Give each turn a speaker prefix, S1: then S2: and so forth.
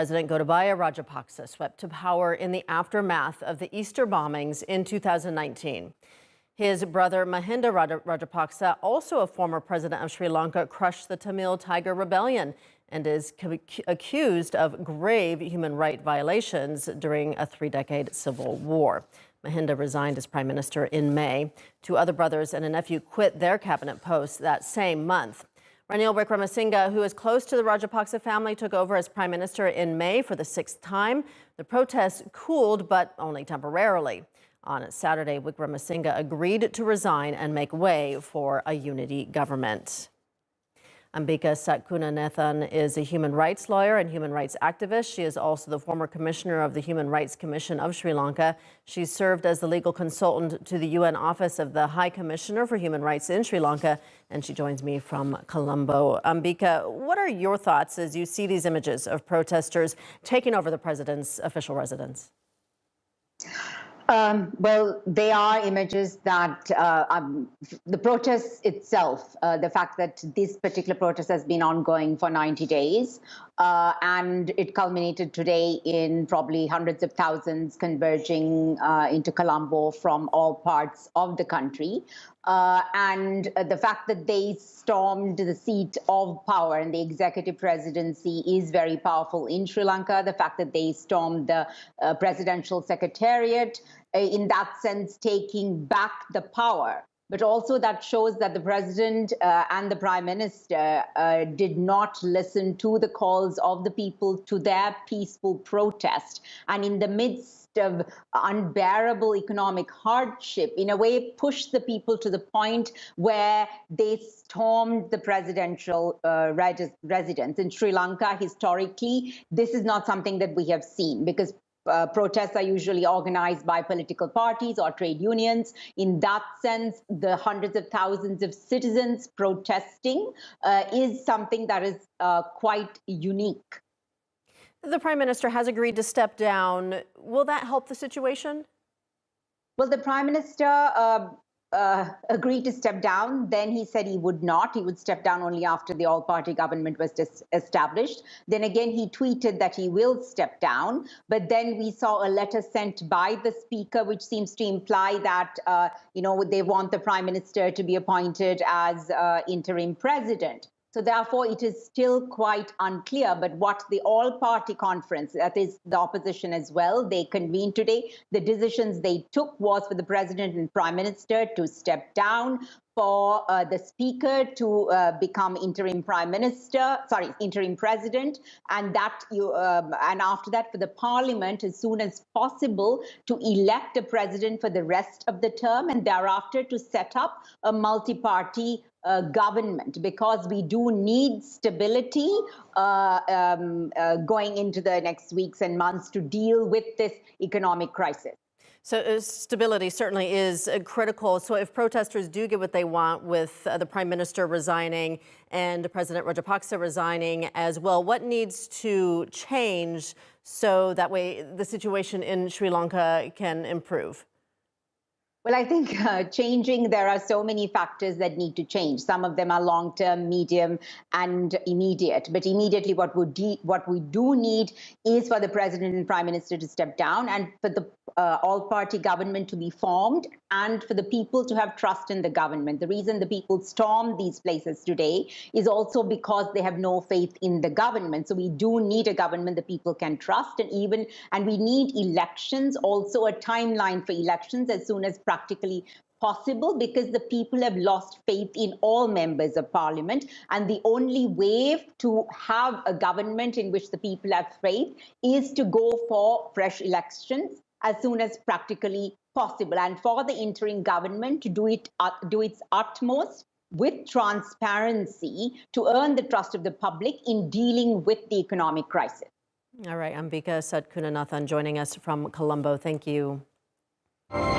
S1: President Gotabaya Rajapaksa swept to power in the aftermath of the Easter bombings in 2019. His brother Mahinda Rajapaksa, also a former president of Sri Lanka, crushed the Tamil Tiger Rebellion and is accused of grave human rights violations during a three-decade civil war. Mahinda resigned as prime minister in May. Two other brothers and a nephew quit their cabinet posts that same month. Ranil Wickremesinghe, who is close to the Rajapaksa family, took over as prime minister in May for the sixth time. The protests cooled, but only temporarily. On Saturday, Wickremesinghe agreed to resign and make way for a unity government. Ambika Satkunanathan is a human rights lawyer and human rights activist. She is also the former commissioner of the Human Rights Commission of Sri Lanka. She served as the legal consultant to the UN Office of the High Commissioner for Human Rights in Sri Lanka, and she joins me from Colombo. Ambika, what are your thoughts as you see these images of protesters taking over the president's official residence?
S2: Well, they are images that the protest itself, the fact that this particular protest has been ongoing for 90 days, and it culminated today in probably hundreds of thousands converging into Colombo from all parts of the country. And the fact that they stormed the seat of power and the executive presidency is very powerful in Sri Lanka. The fact that they stormed the presidential secretariat, in that sense, taking back the power. But also that shows that the president and the prime minister did not listen to the calls of the people to their peaceful protest. And in the midst of unbearable economic hardship, in a way, pushed the people to the point where they stormed the presidential residence. In Sri Lanka, historically, this is not something that we have seen, because protests are usually organized by political parties or trade unions. In that sense, the hundreds of thousands of citizens protesting is something that is quite unique.
S1: The prime minister has agreed to step down. Will that help the situation?
S2: Well, the prime minister agreed to step down. Then he said he would not. He would step down only after the all-party government was established. Then again, he tweeted that he will step down. But then we saw a letter sent by the speaker, which seems to imply that, they want the prime minister to be appointed as interim president. So therefore, it is still quite unclear. But what the all-party conference, that is the opposition as well, they convened today. The decisions they took was for the president and prime minister to step down, for the speaker to become interim president, and and after that for the parliament as soon as possible to elect a president for the rest of the term, and thereafter to set up a multi-party government, because we do need stability going into the next weeks and months to deal with this economic crisis.
S1: So stability certainly is critical. So if protesters do get what they want, with the prime minister resigning and President Rajapaksa resigning as well, what needs to change so that way the situation in Sri Lanka can improve?
S2: Well, I think there are so many factors that need to change. Some of them are long-term, medium, and immediate. But immediately what we do need is for the president and prime minister to step down, and for the all-party government to be formed, and for the people to have trust in the government. The reason the people stormed these places today is also because they have no faith in the government. So we do need a government the people can trust, and we need elections, also a timeline for elections as soon as practically possible, because the people have lost faith in all members of parliament. And the only way to have a government in which the people have faith is to go for fresh elections as soon as practically possible, and for the interim government to do its utmost with transparency to earn the trust of the public in dealing with the economic crisis.
S1: All right, Ambika Satkunanathan joining us from Colombo. Thank you.